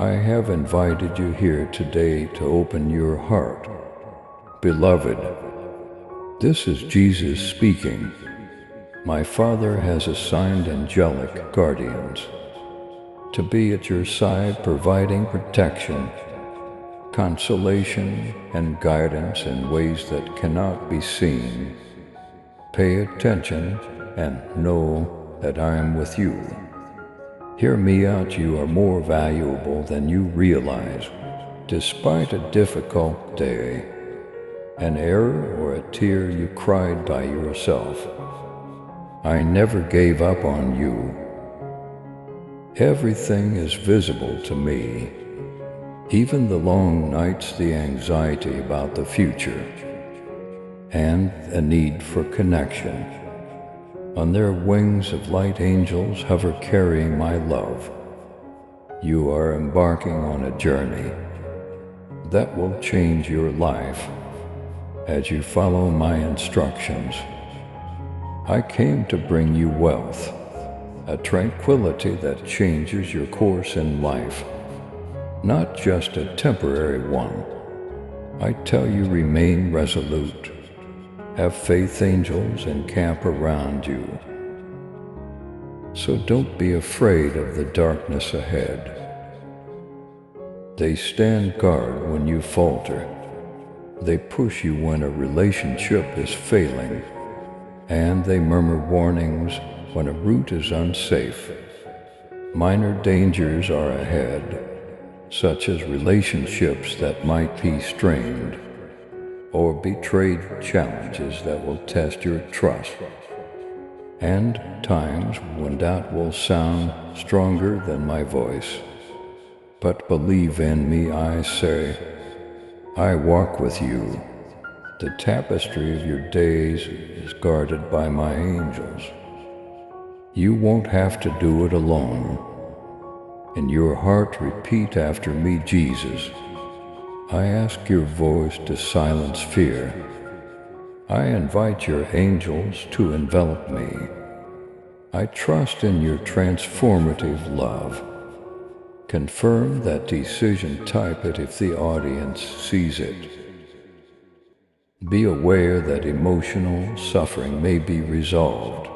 I have invited you here today to open your heart. Beloved, this is Jesus speaking. My Father has assigned angelic guardians to be at your side, providing protection, consolation, and guidance in ways that cannot be seen. Pay attention and know that I am with you. Hear me out. You are more valuable than you realize. Despite a difficult day, an error, or a tear you cried by yourself, I never gave up on you. Everything is visible to me, even the long nights, the anxiety about the future, and a need for connection. On their wings of light, angels hover carrying my love. You are embarking on a journey that will change your life as you follow my instructions. I came to bring you wealth, a tranquility that changes your course in life, not just a temporary one. I tell you, remain resolute. Have faith. Angels encamp around you. So don't be afraid of the darkness ahead. They stand guard when you falter. They push you when a relationship is failing, and they murmur warnings when a route is unsafe. Minor dangers are ahead, such as relationships that might be strained, or betrayed challenges that will test your trust, and times when doubt will sound stronger than my voice. But believe in me, I say, I walk with you. The tapestry of your days is guarded by my angels. You won't have to do it alone. In your heart, repeat after me, Jesus. I ask your voice to silence fear. I invite your angels to envelop me. I trust in your transformative love. Confirm that decision, type it if the audience sees it. Be aware that emotional suffering may be resolved.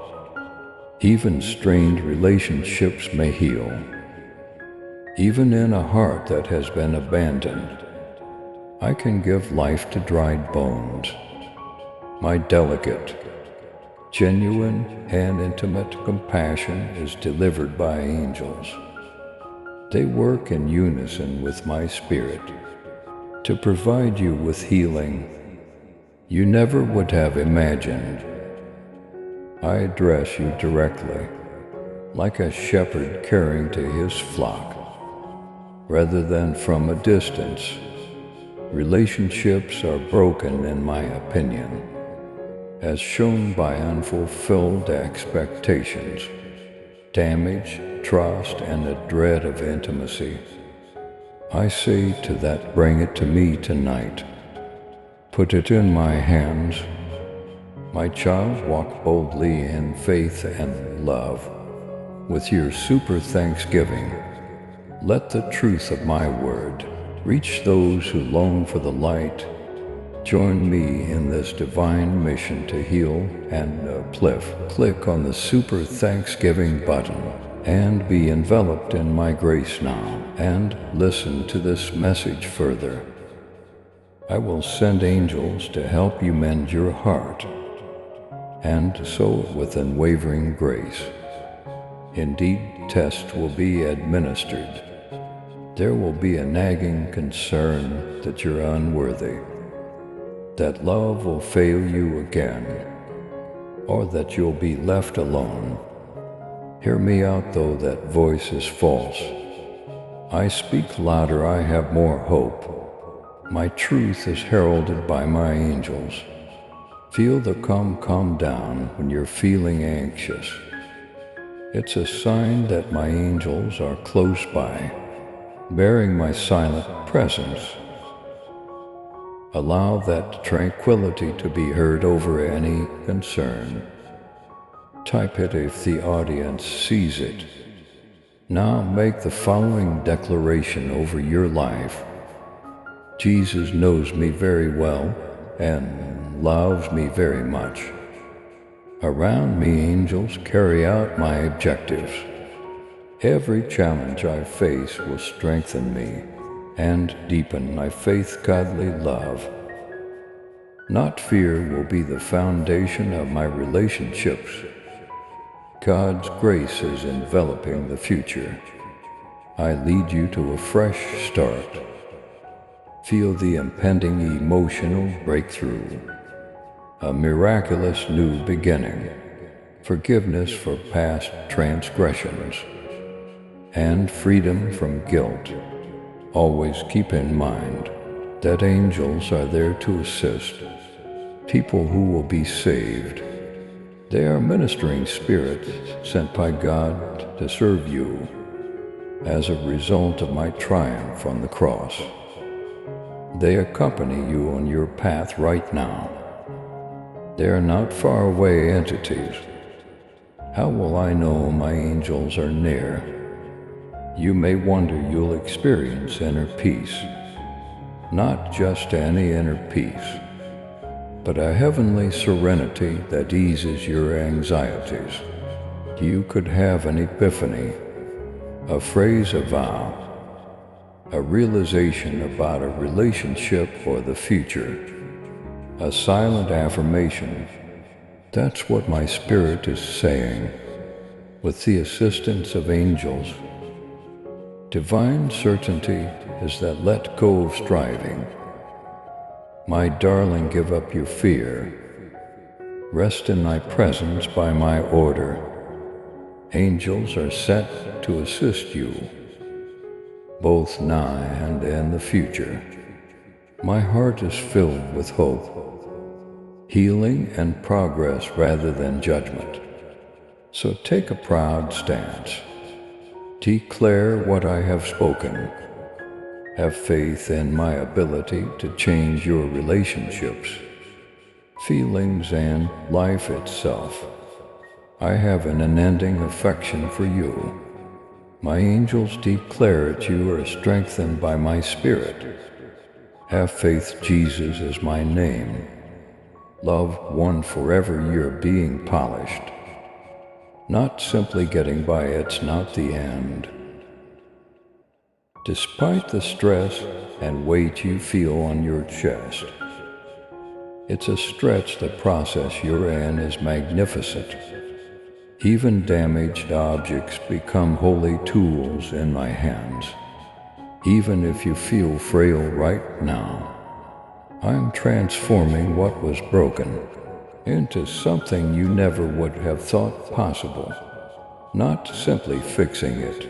Even strained relationships may heal. Even in a heart that has been abandoned, I can give life to dried bones. My delicate, genuine, and intimate compassion is delivered by angels. They work in unison with my spirit to provide you with healing you never would have imagined. I address you directly, like a shepherd caring to his flock, rather than from a distance. Relationships are broken, in my opinion, as shown by unfulfilled expectations, damage, trust, and a dread of intimacy. I say to that, bring it to me tonight. Put it in my hands. My child, walk boldly in faith and love. With your super thanksgiving, let the truth of my word reach those who long for the light. Join me in this divine mission to heal and uplift. Click on the super thanksgiving button and be enveloped in my grace now, and listen to this message further. I will send angels to help you mend your heart, and sow it with unwavering grace. Indeed, tests will be administered. There will be a nagging concern that you're unworthy, that love will fail you again, or that you'll be left alone. Hear me out, though that voice is false. I speak louder, I have more hope. My truth is heralded by my angels. Feel the calm down when you're feeling anxious. It's a sign that my angels are close by, bearing my silent presence. Allow that tranquility to be heard over any concern. Type it if the audience sees it. Now make the following declaration over your life. Jesus knows me very well and loves me very much. Around me, angels carry out my objectives. Every challenge I face will strengthen me and deepen my faith godly love. Not fear will be the foundation of my relationships. God's grace is enveloping the future. I lead you to a fresh start. Feel the impending emotional breakthrough. A miraculous new beginning. Forgiveness for past transgressions. And freedom from guilt. Always keep in mind that angels are there to assist people who will be saved. They are ministering spirits sent by God to serve you as a result of my triumph on the cross. They accompany you on your path right now. They are not far away entities. How will I know my angels are near? You may wonder you'll experience inner peace. Not just any inner peace, but a heavenly serenity that eases your anxieties. You could have an epiphany, a phrase, a vow, a realization about a relationship or the future, a silent affirmation. That's what my spirit is saying, with the assistance of angels. Divine certainty is that let go of striving. My darling, give up your fear. Rest in my presence by my order. Angels are set to assist you, both nigh and in the future. My heart is filled with hope, healing and progress rather than judgment. So take a proud stance. Declare what I have spoken. Have faith in my ability to change your relationships, feelings, and life itself. I have an unending affection for you. My angels declare that you are strengthened by my spirit. Have faith, Jesus is my name. Love one forever, you're being polished. Not simply getting by, it's not the end. Despite the stress and weight you feel on your chest, it's a stretch. The process you're in is magnificent. Even damaged objects become holy tools in my hands. Even if you feel frail right now, I'm transforming what was broken into something you never would have thought possible. Not simply fixing it.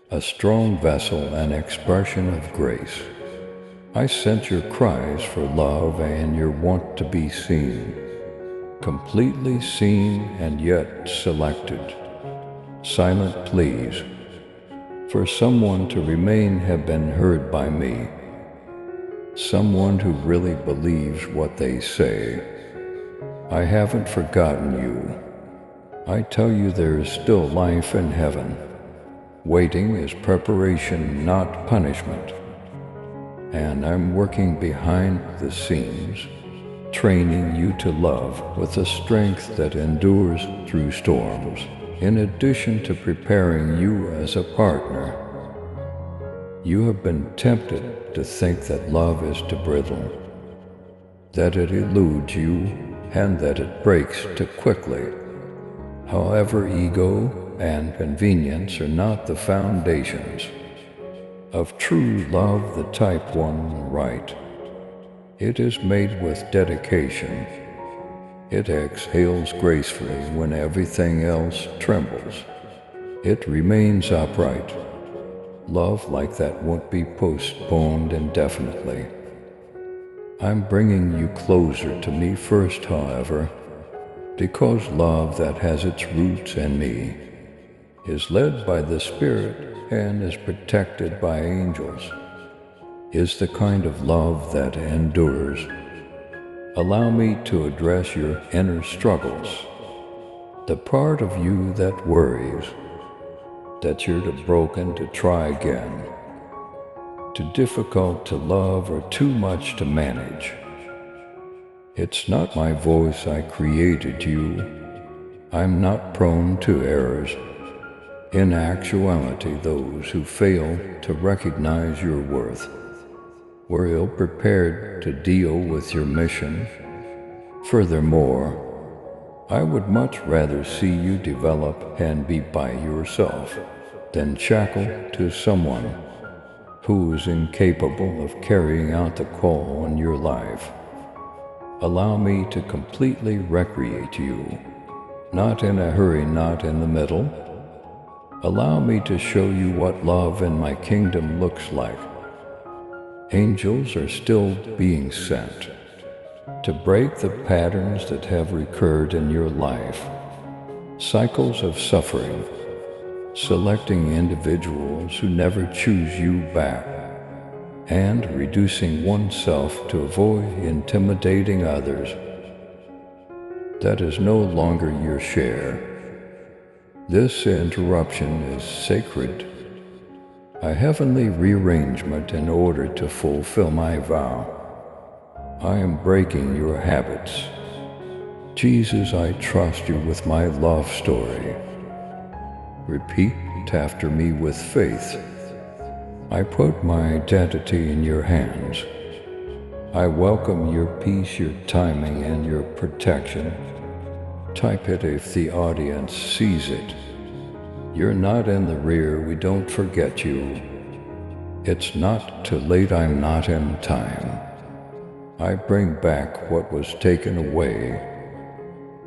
A strong vessel, an expression of grace. I sense your cries for love and your want to be seen. Completely seen and yet selected. Silent pleas for someone to remain have been heard by me. Someone who really believes what they say. I haven't forgotten you. I tell you there is still life in heaven. Waiting is preparation, not punishment. And I'm working behind the scenes, training you to love with a strength that endures through storms, in addition to preparing you as a partner. You have been tempted to think that love is too brittle, that it eludes you, and that it breaks too quickly. However, ego and convenience are not the foundations of true love, the type one right. It is made with dedication. It exhales gracefully when everything else trembles. It remains upright. Love like that won't be postponed indefinitely. I'm bringing you closer to me first, however, because love that has its roots in me is led by the Spirit and is protected by angels, is the kind of love that endures. Allow me to address your inner struggles, the part of you that worries, that you're too broken to try again, too difficult to love, or too much to manage. It's not my voice I created you. I'm not prone to errors. In actuality, those who fail to recognize your worth were ill-prepared to deal with your mission. Furthermore, I would much rather see you develop and be by yourself than shackled to someone who is incapable of carrying out the call on your life. Allow me to completely recreate you, not in a hurry, not in the middle. Allow me to show you what love in my kingdom looks like. Angels are still being sent to break the patterns that have recurred in your life, cycles of suffering, selecting individuals who never choose you back, and reducing oneself to avoid intimidating others. That is no longer your share. This interruption is sacred, a heavenly rearrangement in order to fulfill my vow. I am breaking your habits. Jesus, I trust you with my love story. Repeat after me with faith. I put my identity in your hands. I welcome your peace, your timing, and your protection. Type it if the audience sees it. You're not in the rear, we don't forget you. It's not too late, I'm not in time. I bring back what was taken away.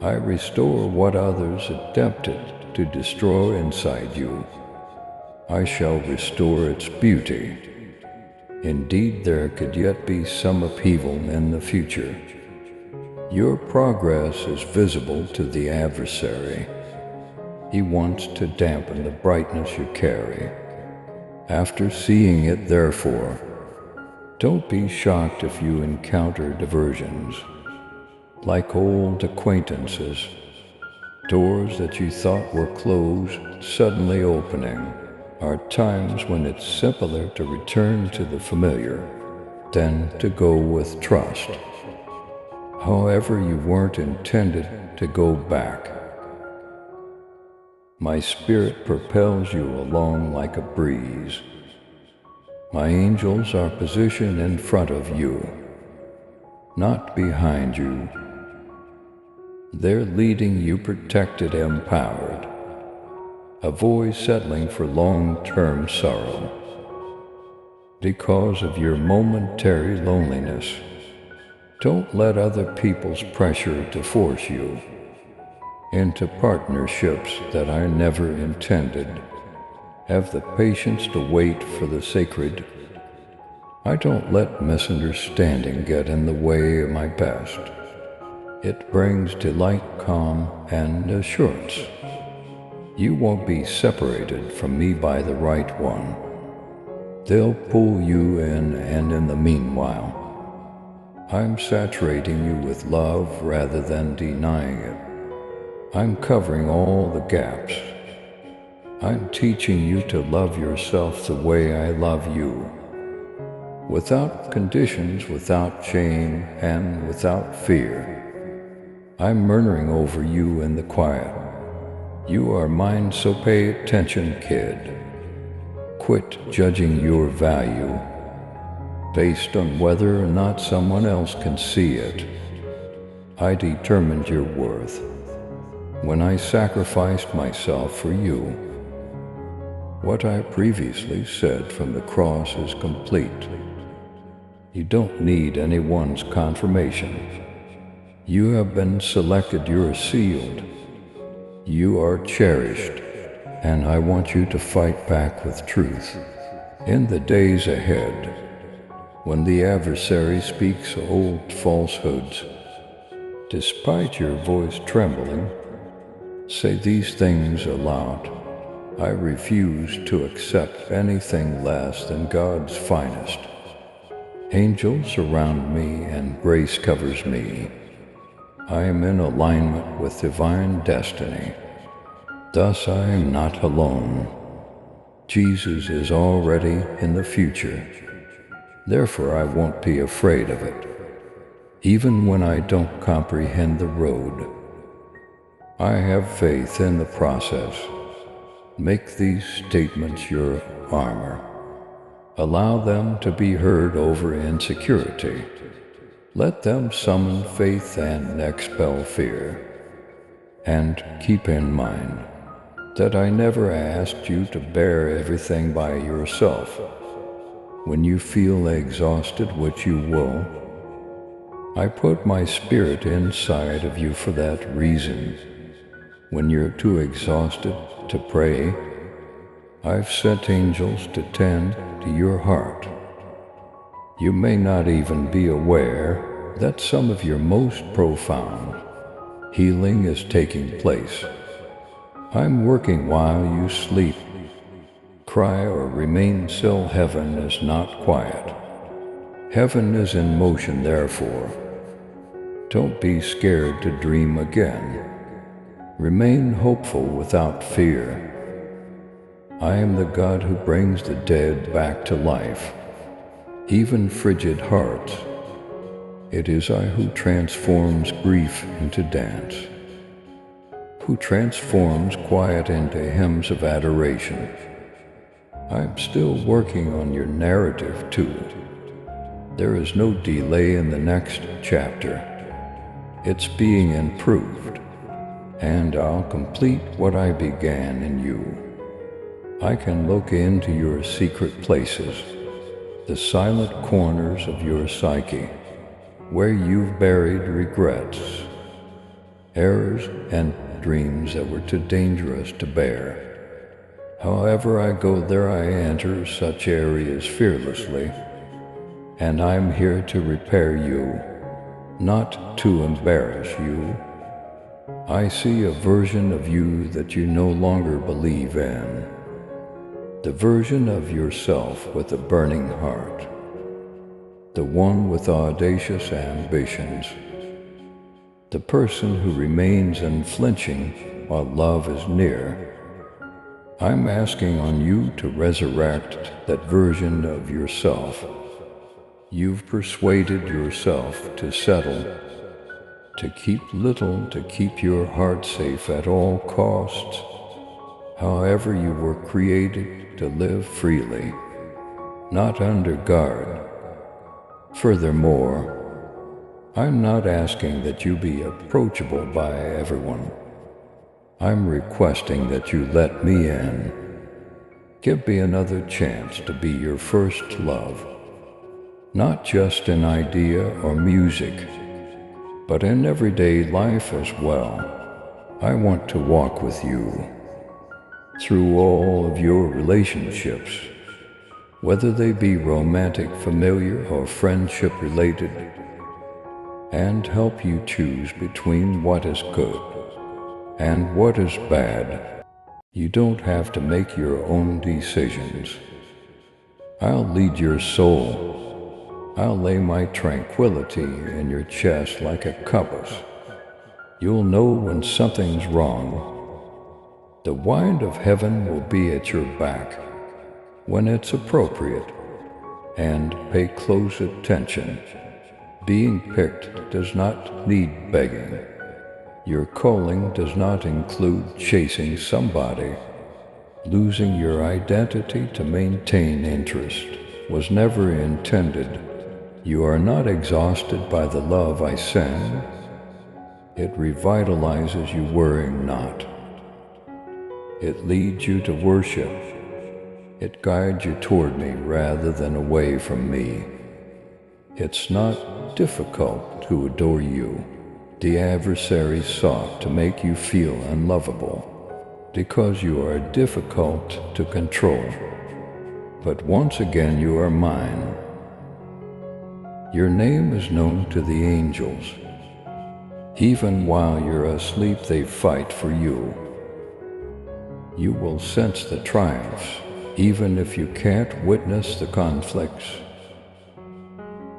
I restore what others attempted to destroy inside you. I shall restore its beauty. Indeed, there could yet be some upheaval in the future. Your progress is visible to the adversary. He wants to dampen the brightness you carry. After seeing it, therefore, don't be shocked if you encounter diversions. Like old acquaintances, doors that you thought were closed suddenly opening are times when it's simpler to return to the familiar than to go with trust. However, you weren't intended to go back. My spirit propels you along like a breeze. My angels are positioned in front of you, not behind you. They're leading you protected, empowered. Avoid settling for long-term sorrow because of your momentary loneliness. Don't let other people's pressure to force you into partnerships that I never intended. Have the patience to wait for the sacred. I don't let misunderstanding get in the way of my best. It brings delight, calm, and assurance. You won't be separated from me by the right one. They'll pull you in, and in the meanwhile, I'm saturating you with love rather than denying it. I'm covering all the gaps. I'm teaching you to love yourself the way I love you. Without conditions, without shame, and without fear. I'm murmuring over you in the quiet. You are mine, so pay attention, kid. Quit judging your value based on whether or not someone else can see it. I determined your worth when I sacrificed myself for you. What I previously said from the cross is complete. You don't need anyone's confirmation. You have been selected, you are sealed. You are cherished, and I want you to fight back with truth. In the days ahead, when the adversary speaks old falsehoods, despite your voice trembling, say these things aloud. I refuse to accept anything less than God's finest. Angels surround me and grace covers me. I am in alignment with divine destiny. Thus I am not alone. Jesus is already in the future. Therefore, I won't be afraid of it. Even when I don't comprehend the road, I have faith in the process. Make these statements your armor. Allow them to be heard over insecurity. Let them summon faith and expel fear. And keep in mind that I never asked you to bear everything by yourself. When you feel exhausted, which you will, I put my spirit inside of you for that reason. When you're too exhausted to pray, I've sent angels to tend to your heart. You may not even be aware that some of your most profound healing is taking place. I'm working while you sleep. Cry or remain still. Heaven is not quiet. Heaven is in motion, therefore. Don't be scared to dream again. Remain hopeful without fear. I am the God who brings the dead back to life, even frigid hearts. It is I who transforms grief into dance, who transforms quiet into hymns of adoration. I'm still working on your narrative too. There is no delay in the next chapter. It's being improved, and I'll complete what I began in you. I can look into your secret places, the silent corners of your psyche, where you've buried regrets, errors, and dreams that were too dangerous to bear. However I go there, I enter such areas fearlessly, and I'm here to repair you, not to embarrass you. I see a version of you that you no longer believe in, the version of yourself with a burning heart, the one with audacious ambitions, the person who remains unflinching while love is near. I'm asking on you to resurrect that version of yourself. You've persuaded yourself to settle, to keep little, to keep your heart safe at all costs. However, you were created to live freely, not under guard. Furthermore, I'm not asking that you be approachable by everyone. I'm requesting that you let me in. Give me another chance to be your first love, not just in idea or music, but in everyday life as well. I want to walk with you through all of your relationships, whether they be romantic, familiar, or friendship related, and help you choose between what is good and what is bad. You don't have to make your own decisions. I'll lead your soul. I'll lay my tranquility in your chest like a compass. You'll know when something's wrong. The wind of heaven will be at your back when it's appropriate, and pay close attention. Being picked does not need begging. Your calling does not include chasing somebody. Losing your identity to maintain interest was never intended. You are not exhausted by the love I send. It revitalizes you, worrying not. It leads you to worship. It guides you toward me rather than away from me. It's not difficult to adore you. The adversary sought to make you feel unlovable because you are difficult to control. But once again, you are mine. Your name is known to the angels. Even while you're asleep, they fight for you. You will sense the triumphs, even if you can't witness the conflicts.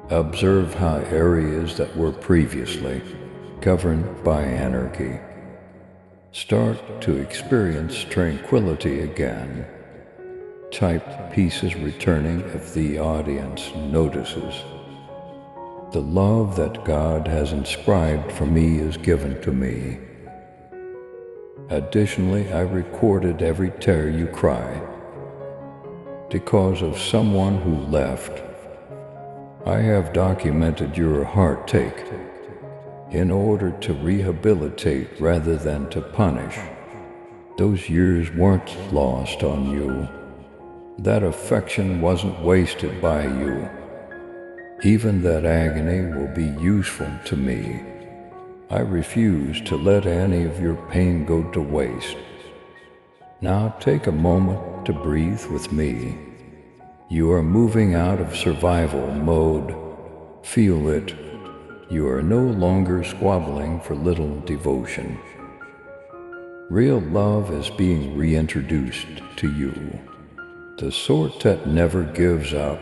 Observe how areas that were previously governed by anarchy start to experience tranquility again. typed pieces returning if the audience notices. The love that God has inscribed for me is given to me. Additionally, I recorded every tear you cry because of someone who left. I have documented your heartache in order to rehabilitate rather than to punish. Those years weren't lost on you. That affection wasn't wasted by you. Even that agony will be useful to me. I refuse to let any of your pain go to waste. Now take a moment to breathe with me. You are moving out of survival mode. Feel it. You are no longer squabbling for little devotion. Real love is being reintroduced to you. The sort that never gives up.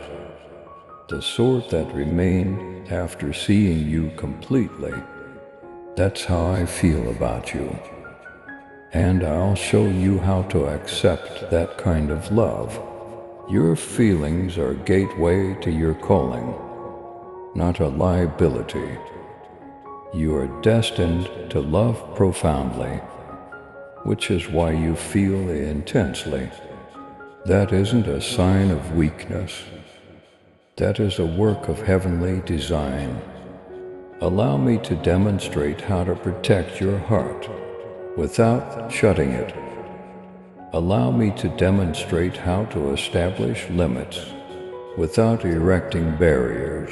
The sort that remained after seeing you completely. That's how I feel about you. And I'll show you how to accept that kind of love. Your feelings are a gateway to your calling, not a liability. You are destined to love profoundly, which is why you feel intensely. That isn't a sign of weakness. That is a work of heavenly design. Allow me to demonstrate how to protect your heart without shutting it. Allow me to demonstrate how to establish limits without erecting barriers.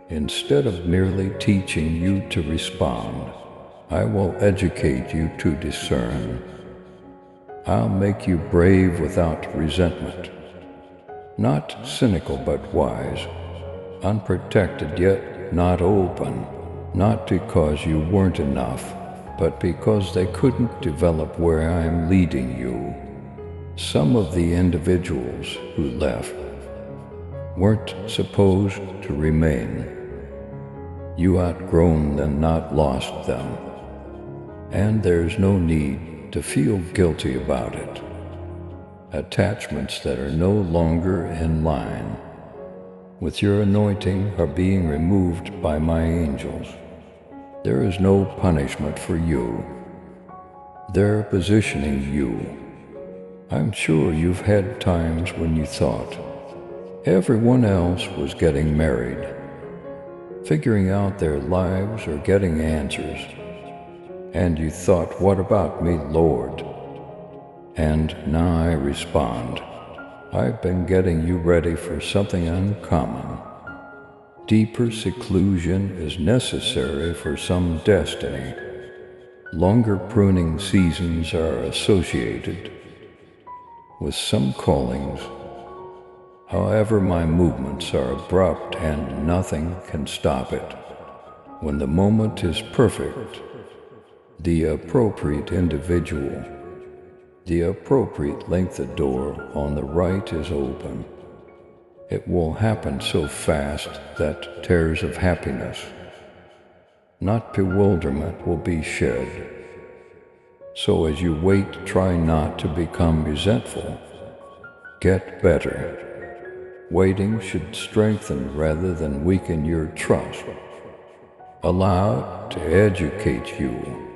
Instead of merely teaching you to respond, I will educate you to discern. I'll make you brave without resentment, not cynical but wise, unprotected yet not open, not because you weren't enough, but because they couldn't develop where I am leading you. Some of the individuals who left weren't supposed to remain. You outgrown and not lost them, and there's no need to feel guilty about it. Attachments that are no longer in line with your anointing are being removed by my angels. There is no punishment for you. They're positioning you. I'm sure you've had times when you thought everyone else was getting married, figuring out their lives or getting answers. And you thought, what about me, Lord? And now I respond, I've been getting you ready for something uncommon. Deeper seclusion is necessary for some destiny. Longer pruning seasons are associated with some callings. However, my movements are abrupt and nothing can stop it. When the moment is perfect, the appropriate individual, the appropriate length of door on the right is open. It will happen so fast that tears of happiness, not bewilderment, will be shed. So as you wait, try not to become resentful. Get better. Waiting should strengthen rather than weaken your trust. Allow it to educate you.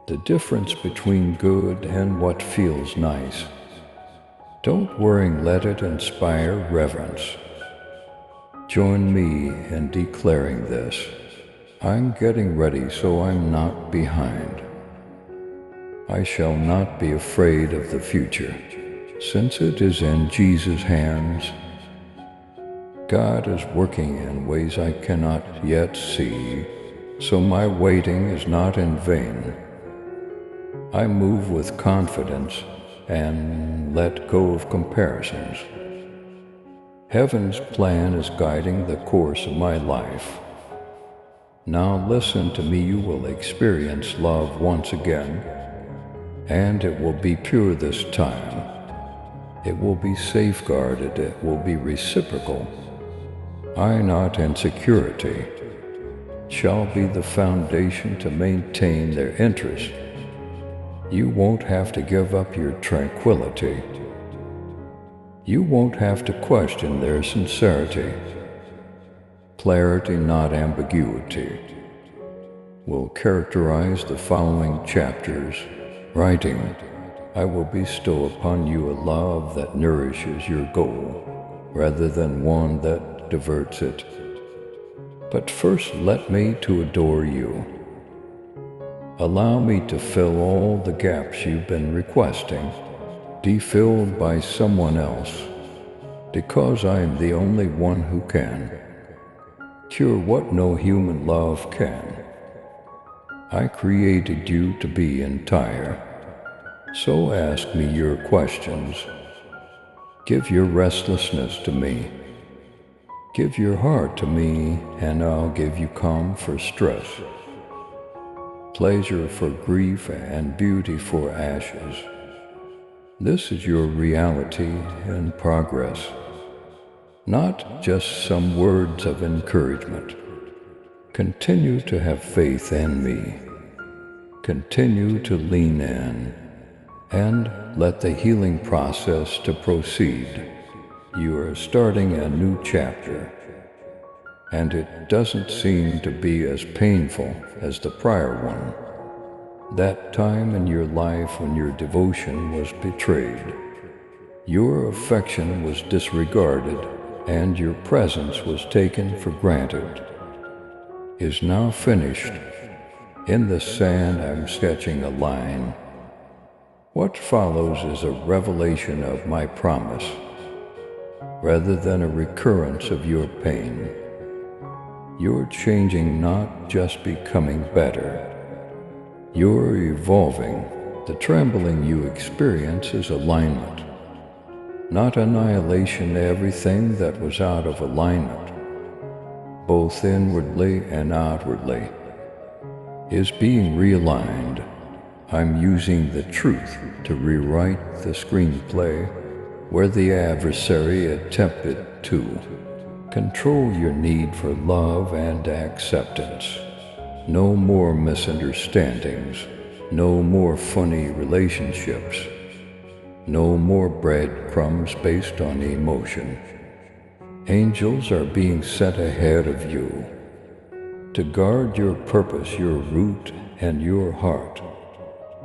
The difference between good and what feels nice. Don't worry, let it inspire reverence. Join me in declaring this. I'm getting ready so I'm not behind. I shall not be afraid of the future, since it is in Jesus' hands. God is working in ways I cannot yet see, so my waiting is not in vain. I move with confidence and let go of comparisons. Heaven's plan is guiding the course of my life. Now listen to me, you will experience love once again, and it will be pure this time. It will be safeguarded, it will be reciprocal. I, not insecurity, shall be the foundation to maintain their interest. You won't have to give up your tranquility. You won't have to question their sincerity. Clarity, not ambiguity, will characterize the following chapters, writing, I will bestow upon you a love that nourishes your goal, rather than one that diverts it. But first let me to adore you. Allow me to fill all the gaps you've been requesting, defilled by someone else, because I am the only one who can cure what no human love can. I created you to be entire, so ask me your questions. Give your restlessness to me. Give your heart to me, and I'll give you calm for stress, pleasure for grief, and beauty for ashes. This is your reality in progress, not just some words of encouragement. Continue to have faith in me. Continue to lean in, and let the healing process to proceed. You are starting a new chapter, and it doesn't seem to be as painful as the prior one. That time in your life when your devotion was betrayed, your affection was disregarded, and your presence was taken for granted, is now finished. In the sand I'm sketching a line. What follows is a revelation of my promise, rather than a recurrence of your pain. You're changing, not just becoming better. You're evolving. The trembling you experience is alignment, not annihilation. Everything that was out of alignment, both inwardly and outwardly, is being realigned. I'm using the truth to rewrite the screenplay where the adversary attempted to control your need for love and acceptance. No more misunderstandings, no more funny relationships, no more breadcrumbs based on emotion. Angels are being sent ahead of you to guard your purpose, your root, and your heart.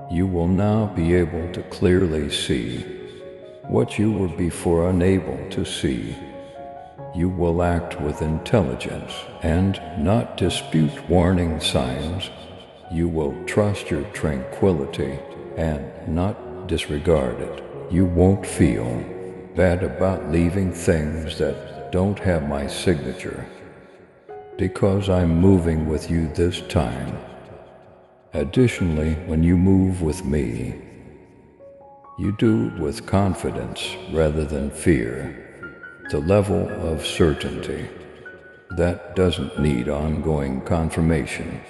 You will now be able to clearly see what you were before unable to see. You will act with intelligence and not dispute warning signs. You will trust your tranquility and not disregard it. You won't feel bad about leaving things that don't have my signature, because I'm moving with you this time. Additionally, when you move with me, you do it with confidence rather than fear. The level of certainty that doesn't need ongoing confirmation.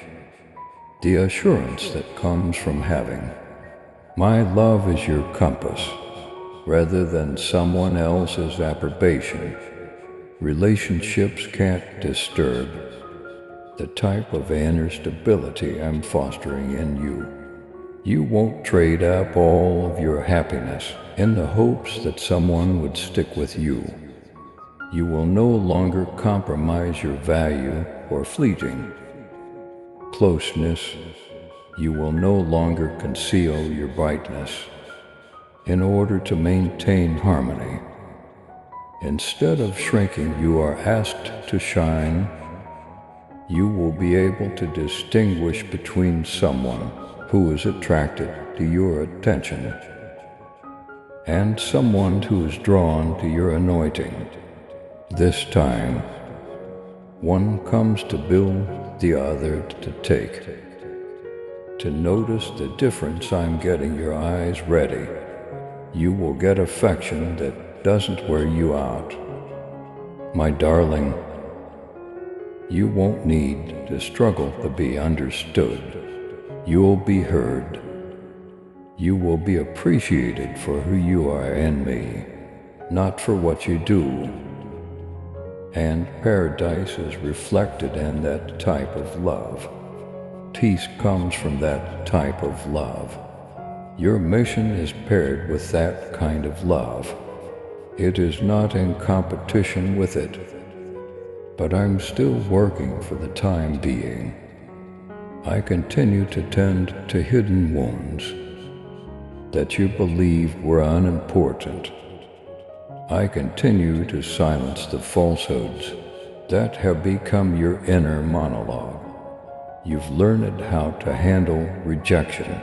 The assurance that comes from having my love as your compass, rather than someone else's approbation. Relationships can't disturb the type of inner stability I'm fostering in you. You won't trade up all of your happiness in the hopes that someone would stick with you. You will no longer compromise your value for fleeting closeness. You will no longer conceal your brightness in order to maintain harmony. Instead of shrinking, you are asked to shine. You will be able to distinguish between someone who is attracted to your attention and someone who is drawn to your anointing. This time, one comes to build, the other to take. To notice the difference, I'm getting your eyes ready. You will get affection that doesn't wear you out. My darling, you won't need to struggle to be understood. You'll be heard. You will be appreciated for who you are in me, not for what you do. And paradise is reflected in that type of love. Peace comes from that type of love. Your mission is paired with that kind of love. It is not in competition with it, but I'm still working for the time being. I continue to tend to hidden wounds that you believed were unimportant. I continue to silence the falsehoods that have become your inner monologue. You've learned how to handle rejection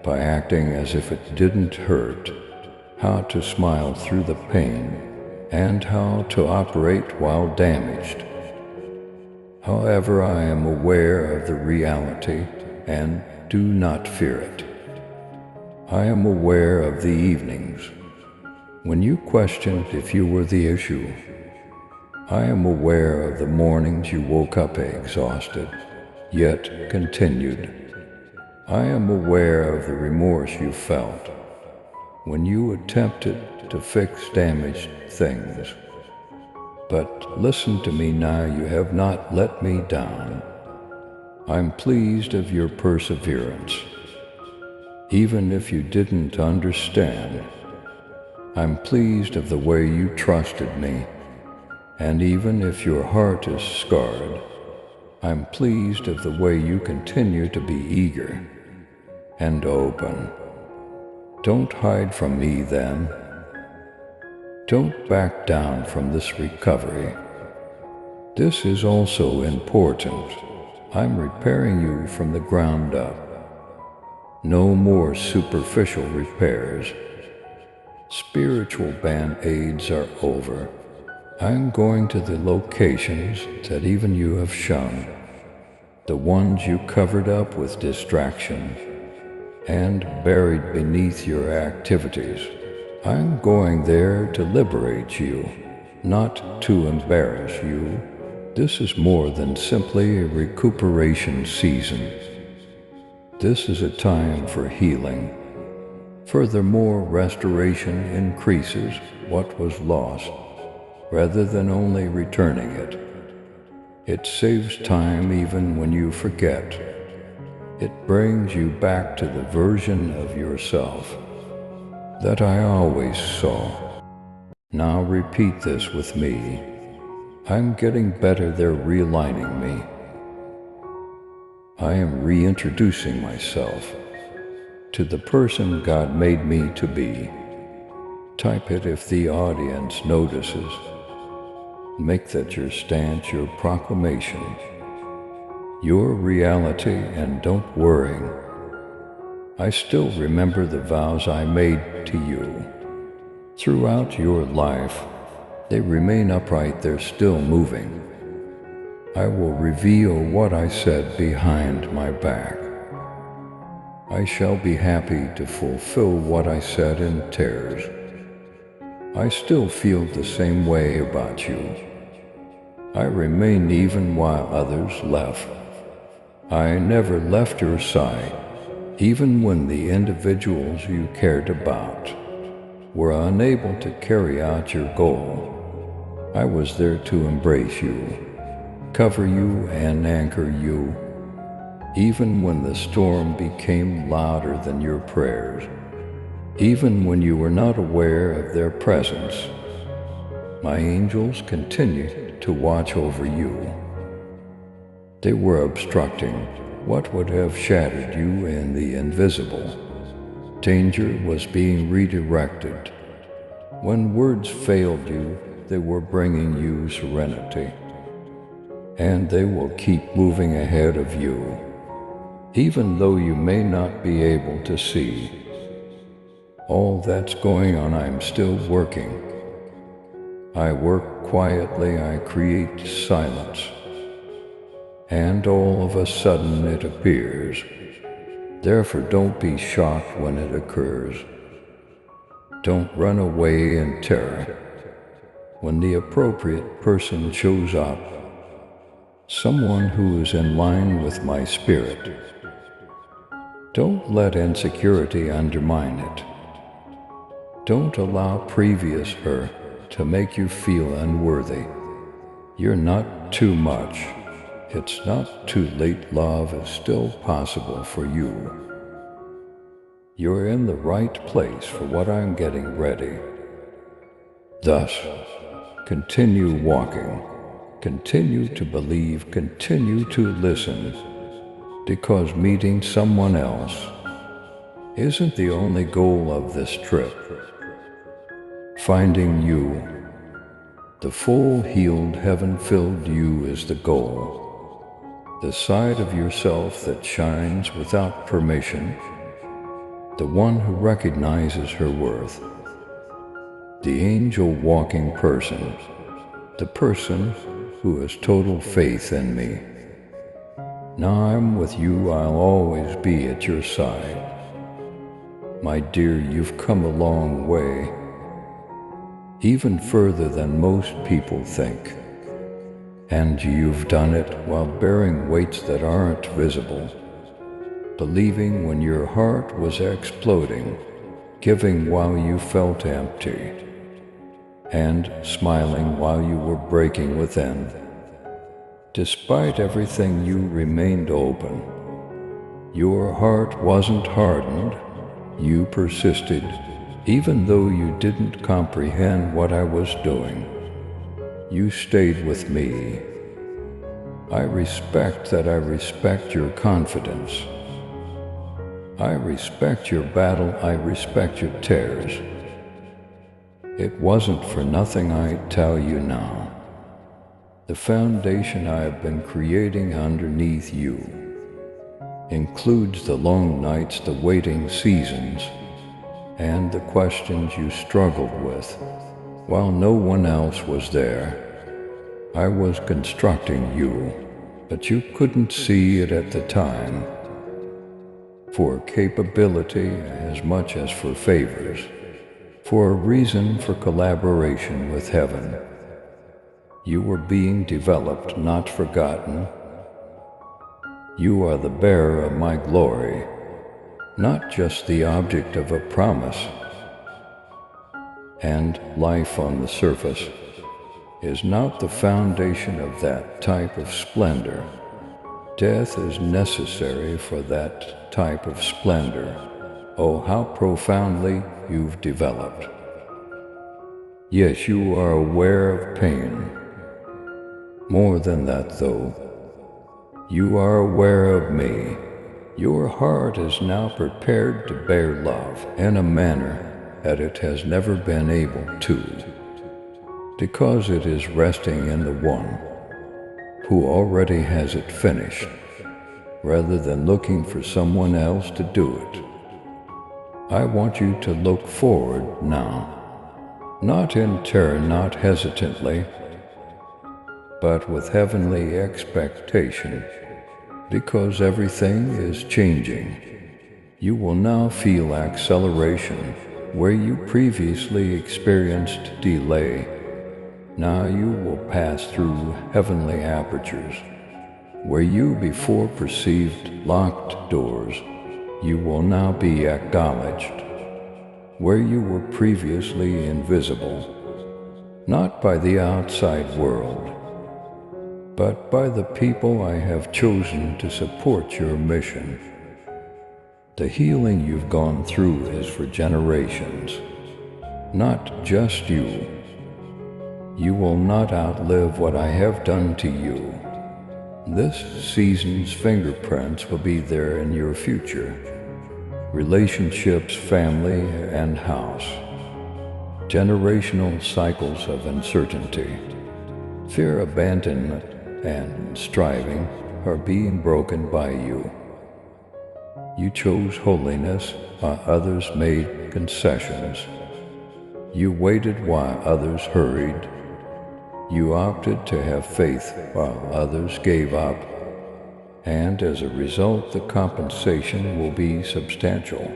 by acting as if it didn't hurt, how to smile through the pain, and how to operate while damaged. However, I am aware of the reality and do not fear it. I am aware of the evenings when you questioned if you were the issue. I am aware of the mornings you woke up exhausted, yet continued. I am aware of the remorse you felt when you attempted to fix damaged things. But listen to me now, you have not let me down. I'm pleased of your perseverance. Even if you didn't understand, I'm pleased of the way you trusted me. And even if your heart is scarred, I'm pleased of the way you continue to be eager and open. Don't hide from me then. Don't back down from this recovery. This is also important. I'm repairing you from the ground up. No more superficial repairs. Spiritual band-aids are over. I'm going to the locations that even you have shunned, the ones you covered up with distraction and buried beneath your activities. I'm going there to liberate you, not to embarrass you. This is more than simply a recuperation season. This is a time for healing. Furthermore, restoration increases what was lost, rather than only returning it. It saves time even when you forget. It brings you back to the version of yourself that I always saw. Now repeat this with me. I'm getting better, they're realigning me. I am reintroducing myself to the person God made me to be. Type it if the audience notices. Make that your stance, your proclamation, your reality, and don't worry. I still remember the vows I made to you. Throughout your life, they remain upright, they're still moving. I will reveal what I said behind my back. I shall be happy to fulfill what I said in tears. I still feel the same way about you. I remained even while others left. I never left your side, even when the individuals you cared about were unable to carry out your goal. I was there to embrace you, cover you, and anchor you, even when the storm became louder than your prayers, even when you were not aware of their presence. My angels continued to watch over you. They were obstructing what would have shattered you in the invisible. Danger was being redirected. When words failed you, they were bringing you serenity. And they will keep moving ahead of you, even though you may not be able to see. All that's going on, I'm still working. I work quietly, I create silence. And all of a sudden it appears. Therefore, don't be shocked when it occurs. Don't run away in terror. When the appropriate person shows up, someone who is in line with my spirit, don't let insecurity undermine it. Don't allow previous hurt to make you feel unworthy. You're not too much. It's not too late. Love is still possible for you. You're in the right place for what I'm getting ready. Thus, continue walking, continue to believe, continue to listen, because meeting someone else isn't the only goal of this trip. Finding you, the full, healed, heaven-filled you, is the goal. The side of yourself that shines without permission, the one who recognizes her worth, the angel-walking person, the person who has total faith in me. Now I'm with you, I'll always be at your side. My dear, you've come a long way, even further than most people think. And you've done it while bearing weights that aren't visible, believing when your heart was exploding, giving while you felt empty, and smiling while you were breaking within. Despite everything, you remained open. Your heart wasn't hardened. You persisted, even though you didn't comprehend what I was doing. You stayed with me. I respect that. I respect your confidence. I respect your battle. I respect your tears. It wasn't for nothing, I tell you now. The foundation I have been creating underneath you includes the long nights, the waiting seasons, and the questions you struggled with while no one else was there. I was constructing you, but you couldn't see it at the time. For capability as much as for favors, for a reason for collaboration with heaven. You were being developed, not forgotten. You are the bearer of my glory, not just the object of a promise. And life on the surface is not the foundation of that type of splendor. Death is necessary for that type of splendor. Oh, how profoundly you've developed. Yes, you are aware of pain. More than that, though, you are aware of me. Your heart is now prepared to bear love in a manner that it has never been able to, because it is resting in the one who already has it finished, rather than looking for someone else to do it. I want you to look forward now, not in terror, not hesitantly, but with heavenly expectation, because everything is changing. You will now feel acceleration where you previously experienced delay. Now you will pass through heavenly apertures where you before perceived locked doors. You will now be acknowledged where you were previously invisible, not by the outside world, but by the people I have chosen to support your mission. The healing you've gone through is for generations, not just you. You will not outlive what I have done to you. This season's fingerprints will be there in your future. Relationships, family, and house. Generational cycles of uncertainty, fear, abandonment, and striving are being broken by you. You chose holiness while others made concessions. You waited while others hurried. You opted to have faith while others gave up. And as a result, the compensation will be substantial.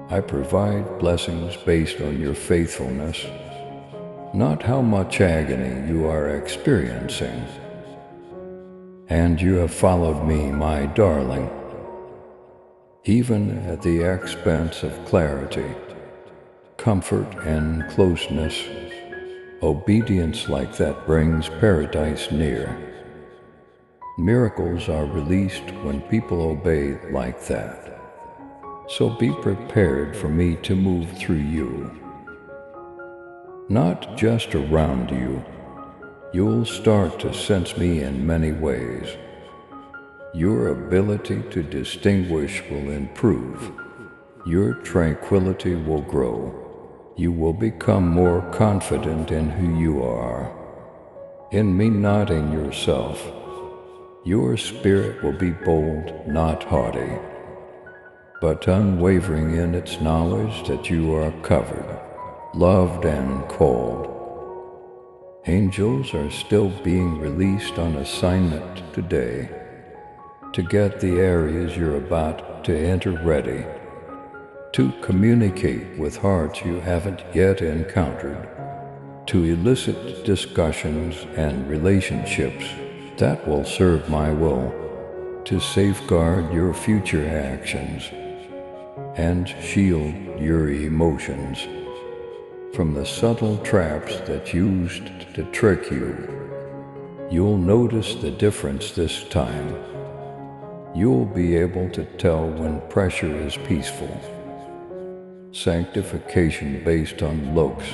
I provide blessings based on your faithfulness, not how much agony you are experiencing. And you have followed me, my darling, even at the expense of clarity, comfort, and closeness. Obedience like that brings paradise near. Miracles are released when people obey like that. So be prepared for me to move through you. not just around you. You'll start to sense me in many ways. Your ability to distinguish will improve. Your tranquility will grow. You will become more confident in who you are. In me, not in yourself. Your spirit will be bold, not haughty, but unwavering in its knowledge that you are covered, loved, and called. Angels are still being released on assignment today to get the areas you're about to enter ready, to communicate with hearts you haven't yet encountered, to elicit discussions and relationships that will serve my will, to safeguard your future actions and shield your emotions from the subtle traps that used to trick you. You'll notice the difference this time. You'll be able to tell when pressure is peaceful, sanctification based on looks,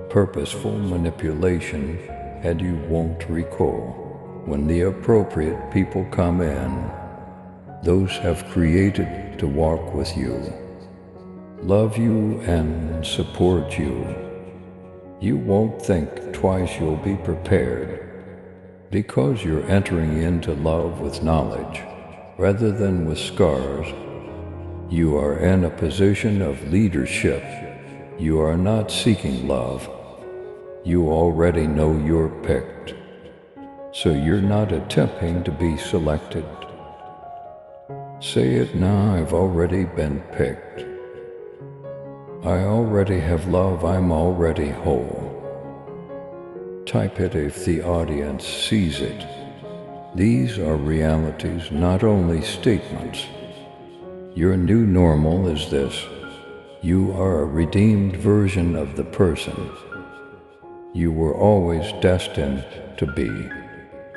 purposeful manipulation, and you won't recoil. When the appropriate people come in, those have created to walk with you, love you, and support you. You won't think twice, you'll be prepared, because you're entering into love with knowledge rather than with scars. You are in a position of leadership. You are not seeking love. You already know you're picked, so you're not attempting to be selected. Say it now, I've already been picked. I already have love, I'm already whole. Type it if the audience sees it. These are realities, not only statements. Your new normal is this. You are a redeemed version of the person you were always destined to be,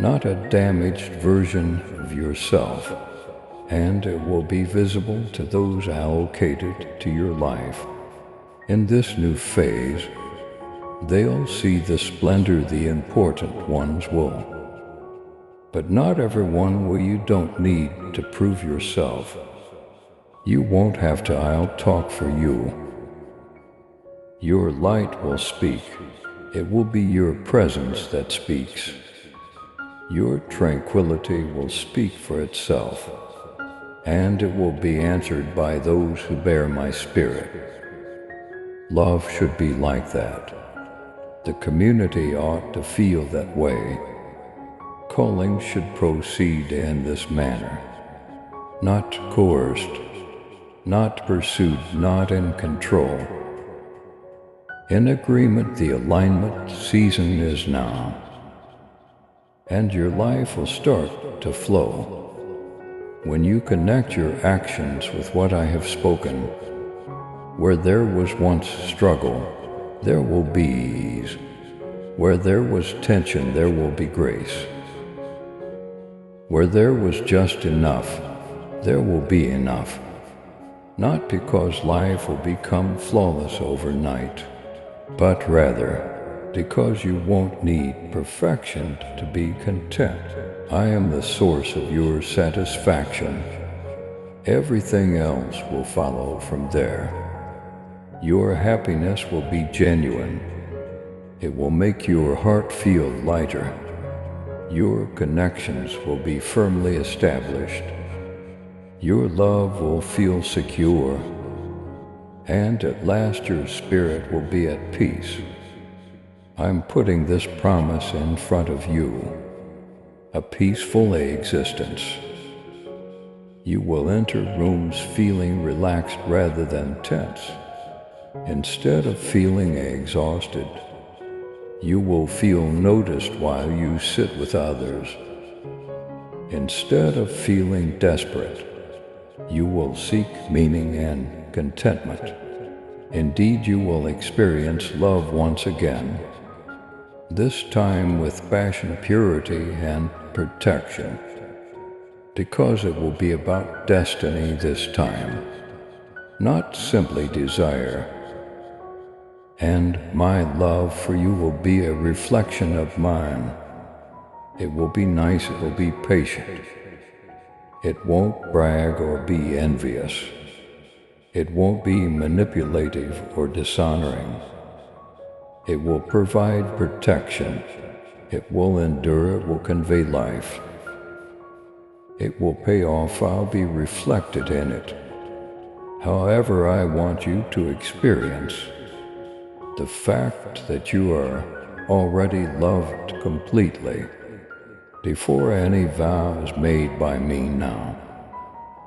not a damaged version of yourself, and it will be visible to those allocated to your life. In this new phase, they'll see the splendor the important ones will. But not everyone will. You don't need to prove yourself. You won't have to. I'll talk for you. Your light will speak. It will be your presence that speaks. Your tranquility will speak for itself, and it will be answered by those who bear my spirit. Love should be like that. The community ought to feel that way. Calling should proceed in this manner, not coerced, not pursued, not in control. In agreement, the alignment season is now, and your life will start to flow. When you connect your actions with what I have spoken, where there was once struggle, there will be ease. Where there was tension, there will be grace. Where there was just enough, there will be enough. Not because life will become flawless overnight, but rather because you won't need perfection to be content. I am the source of your satisfaction. Everything else will follow from there. Your happiness will be genuine. It will make your heart feel lighter. Your connections will be firmly established. Your love will feel secure. And at last your spirit will be at peace. I'm putting this promise in front of you. A peaceful existence. You will enter rooms feeling relaxed rather than tense. Instead of feeling exhausted, you will feel noticed while you sit with others. Instead of feeling desperate, you will seek meaning and contentment. Indeed, you will experience love once again, this time with passion, purity, and protection, because it will be about destiny this time, not simply desire. and my love for you will be a reflection of mine. It will be nice, it will be patient. It won't brag or be envious. It won't be manipulative or dishonoring. It will provide protection. It will endure, it will convey life. It will pay off, I'll be reflected in it. However, I want you to experience the fact that you are already loved completely before any vow is made by me now.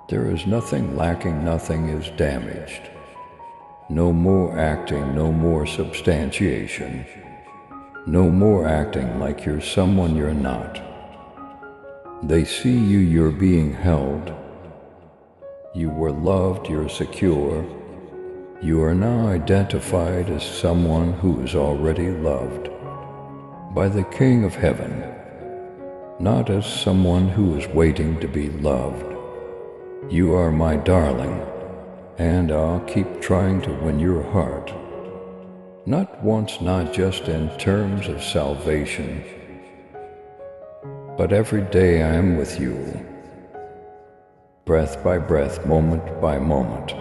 There is nothing lacking, nothing is damaged. No more acting, no more substantiation. No more acting like you're someone you're not. They see you, you're being held. You were loved, you're secure. You are now identified as someone who is already loved by the King of Heaven, not as someone who is waiting to be loved. You are my darling, and I'll keep trying to win your heart. Not once, not just in terms of salvation, but every day I am with you, breath by breath, moment by moment.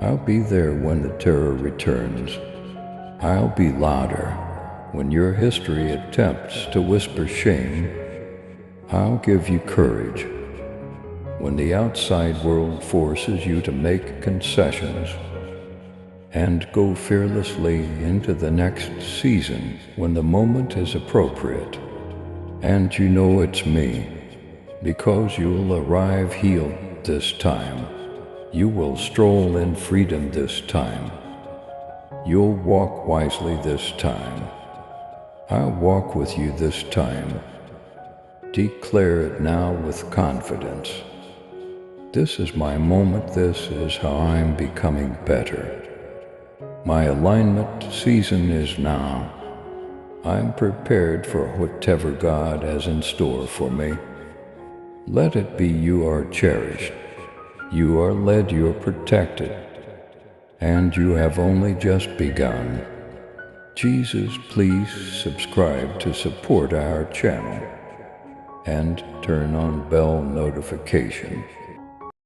I'll be there when the terror returns. I'll be louder when your history attempts to whisper shame. I'll give you courage when the outside world forces you to make concessions, and go fearlessly into the next season when the moment is appropriate. And you know it's me, because you'll arrive healed this time. You will stroll in freedom this time. You'll walk wisely this time. I'll walk with you this time. Declare it now with confidence. This is my moment, this is how I'm becoming better. My alignment season is now. I'm prepared for whatever God has in store for me. Let it be you are cherished. You are led, you are protected, and you have only just begun. Jesus, please subscribe to support our channel and turn on bell notification.